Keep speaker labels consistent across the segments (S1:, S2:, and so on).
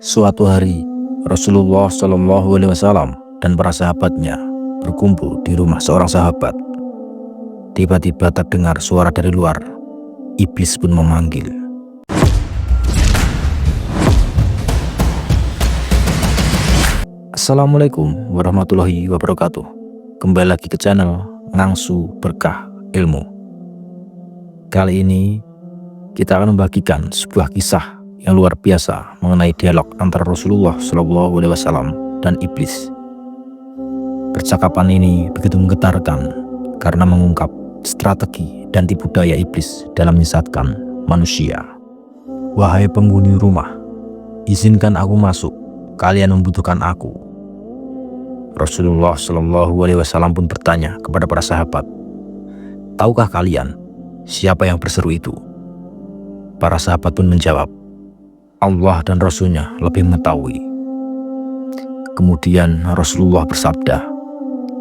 S1: Suatu hari, Rasulullah SAW dan para sahabatnya berkumpul di rumah seorang sahabat. Tiba-tiba terdengar suara dari luar. Iblis pun memanggil. Assalamualaikum warahmatullahi wabarakatuh. Kembali lagi ke channel Ngangsu Berkah Ilmu. Kali ini kita akan membagikan sebuah kisah yang luar biasa mengenai dialog antara Rasulullah SAW dan iblis. Percakapan ini begitu menggetarkan karena mengungkap strategi dan tipu daya iblis dalam menyesatkan manusia. Wahai penghuni rumah, izinkan aku masuk. Kalian membutuhkan aku. Rasulullah SAW pun bertanya kepada para sahabat, tahukah kalian siapa yang berseru itu? Para sahabat pun menjawab, Allah dan Rasulnya lebih mengetahui. Kemudian Rasulullah bersabda,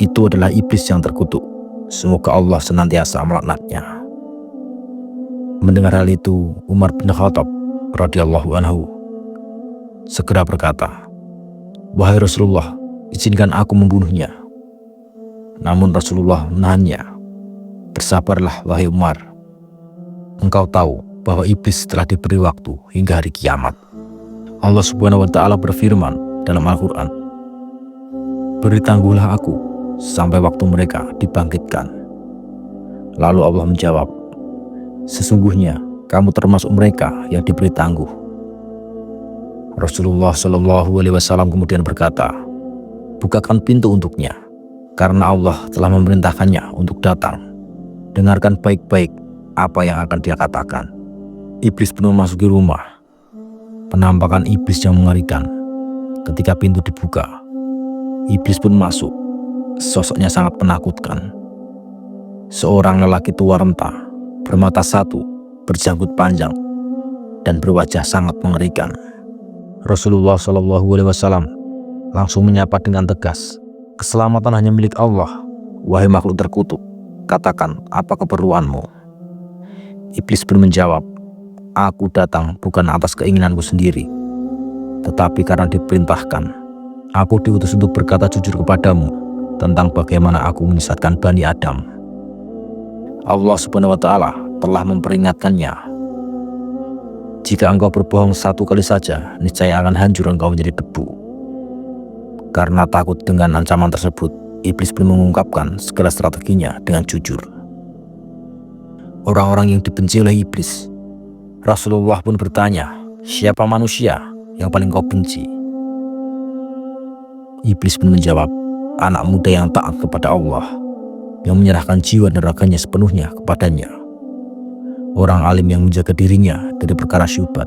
S1: itu adalah iblis yang terkutuk. Semoga Allah senantiasa melaknatnya. Mendengar hal itu, Umar bin Khattab radhiyallahu anhu segera berkata, wahai Rasulullah, izinkan aku membunuhnya. Namun Rasulullah menahannya. Bersabarlah wahai Umar. Engkau tahu bahwa iblis telah diberi waktu hingga hari kiamat. Allah Subhanahu wa Ta'ala berfirman dalam Al-Quran, beri tangguhlah aku sampai waktu mereka dibangkitkan. Lalu Allah menjawab, sesungguhnya kamu termasuk mereka yang diberi tangguh. Rasulullah SAW kemudian berkata, bukakan pintu untuknya, karena Allah telah memerintahkannya untuk datang. Dengarkan baik-baik apa yang akan dia katakan. Iblis pun memasuki rumah. Penampakan iblis yang mengerikan. Ketika pintu dibuka, iblis pun masuk. Sosoknya sangat menakutkan. Seorang lelaki tua renta, bermata satu, berjanggut panjang, dan berwajah sangat mengerikan. Rasulullah SAW langsung menyapa dengan tegas, keselamatan hanya milik Allah. Wahai makhluk terkutuk, katakan apa keperluanmu? Iblis pun menjawab, aku datang bukan atas keinginanku sendiri, tetapi karena diperintahkan. Aku diutus untuk berkata jujur kepadamu tentang bagaimana aku menyesatkan Bani Adam. Allah Subhanahu wa Ta'ala telah memperingatkannya. Jika engkau berbohong satu kali saja, niscaya akan hancur engkau menjadi debu. Karena takut dengan ancaman tersebut, iblis pun mengungkapkan segala strateginya dengan jujur. Orang-orang yang dibenci oleh iblis. Rasulullah pun bertanya, siapa manusia yang paling kau benci? Iblis pun menjawab, anak muda yang taat kepada Allah, yang menyerahkan jiwa dan raganya sepenuhnya kepadanya. Orang alim yang menjaga dirinya dari perkara syubhat.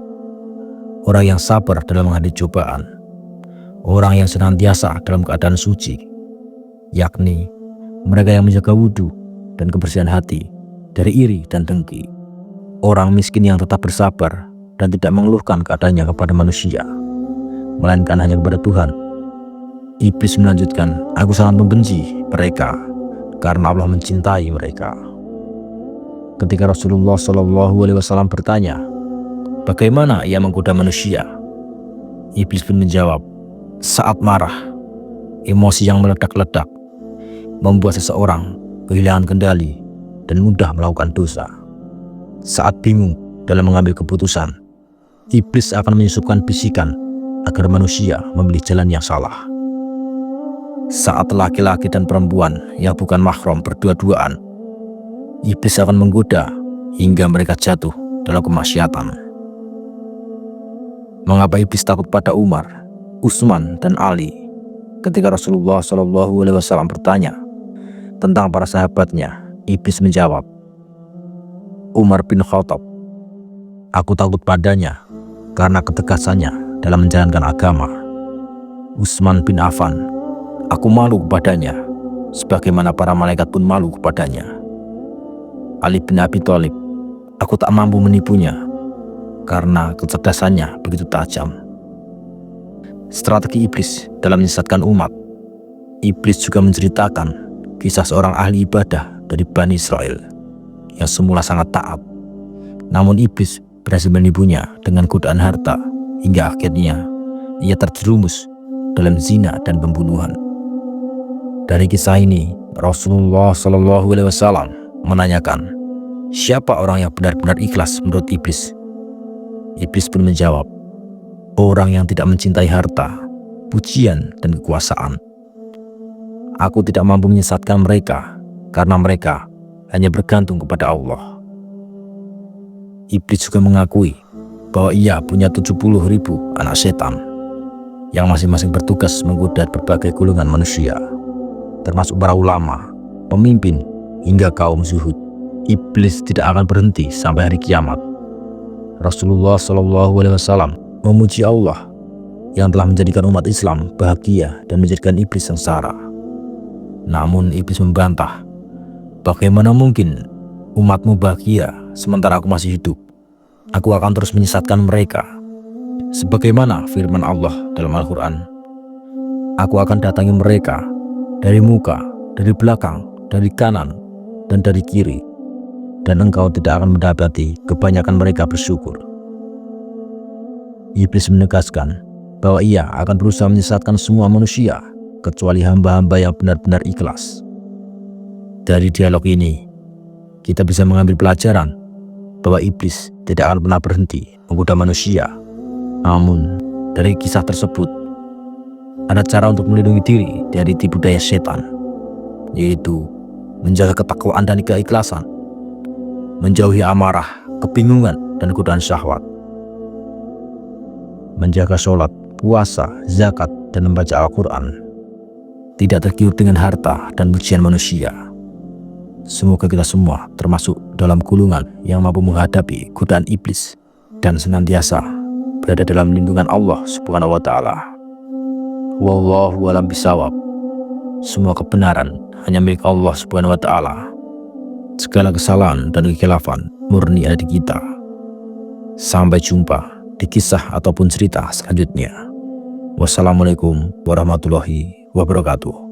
S1: Orang yang sabar dalam menghadapi cobaan. Orang yang senantiasa dalam keadaan suci, yakni mereka yang menjaga wudhu dan kebersihan hati dari iri dan dengki. Orang miskin yang tetap bersabar dan tidak mengeluhkan keadaannya kepada manusia, melainkan hanya kepada Tuhan. Iblis melanjutkan, aku sangat membenci mereka karena Allah mencintai mereka. Ketika Rasulullah SAW bertanya, bagaimana ia menggoda manusia? Iblis pun menjawab, saat marah, emosi yang meledak-ledak membuat seseorang kehilangan kendali dan mudah melakukan dosa. Saat bingung dalam mengambil keputusan, iblis akan menyusupkan bisikan agar manusia memilih jalan yang salah. Saat laki-laki dan perempuan yang bukan mahram berdua-duaan, iblis akan menggoda hingga mereka jatuh dalam kemaksiatan. Mengapa iblis takut pada Umar, Utsman, dan Ali? Ketika Rasulullah SAW bertanya tentang para sahabatnya, iblis menjawab, Umar bin Khattab, aku takut padanya karena ketegasannya dalam menjalankan agama. Utsman bin Affan, aku malu kepadanya sebagaimana para malaikat pun malu kepadanya. Ali bin Abi Thalib, aku tak mampu menipunya karena kecerdasannya begitu tajam. Strategi iblis dalam menyesatkan umat. Iblis juga menceritakan kisah seorang ahli ibadah dari Bani Israel yang semula sangat taat. Namun iblis berhasil menipunya dengan godaan harta hingga akhirnya ia terjerumus dalam zina dan pembunuhan. Dari kisah ini, Rasulullah SAW menanyakan, siapa orang yang benar-benar ikhlas menurut iblis? Iblis pun menjawab, orang yang tidak mencintai harta, pujian, dan kekuasaan. Aku tidak mampu menyesatkan mereka karena mereka hanya bergantung kepada Allah. Iblis juga mengakui bahwa ia punya 70.000 anak setan yang masing-masing bertugas menggoda berbagai golongan manusia, termasuk para ulama, pemimpin, hingga kaum zuhud. Iblis tidak akan berhenti sampai hari kiamat. Rasulullah SAW memuji Allah yang telah menjadikan umat Islam bahagia dan menjadikan iblis sengsara. Namun iblis membantah, bagaimana mungkin umatmu bahagia sementara aku masih hidup? Aku akan terus menyesatkan mereka. Sebagaimana firman Allah dalam Al-Quran, aku akan datangi mereka dari muka, dari belakang, dari kanan, dan dari kiri, dan engkau tidak akan mendapati kebanyakan mereka bersyukur. Iblis menegaskan bahwa ia akan berusaha menyesatkan semua manusia kecuali hamba-hamba yang benar-benar ikhlas. Dari dialog ini, kita bisa mengambil pelajaran bahwa iblis tidak akan pernah berhenti menggoda manusia. Namun, dari kisah tersebut, ada cara untuk melindungi diri dari tipu daya setan, yaitu menjaga ketakwaan dan keikhlasan, menjauhi amarah, kebingungan, dan godaan syahwat, menjaga sholat, puasa, zakat, dan membaca Al-Quran, tidak tergiur dengan harta dan pujian manusia. Semoga kita semua termasuk dalam golongan yang mampu menghadapi godaan iblis dan senantiasa berada dalam lindungan Allah Subhanahu wa Ta'ala. Wallahu a'lam bishawab. Semua kebenaran hanya milik Allah Subhanahu wa Ta'ala. Segala kesalahan dan kekhilafan murni ada di kita. Sampai jumpa di kisah ataupun cerita selanjutnya. Wassalamualaikum warahmatullahi wabarakatuh.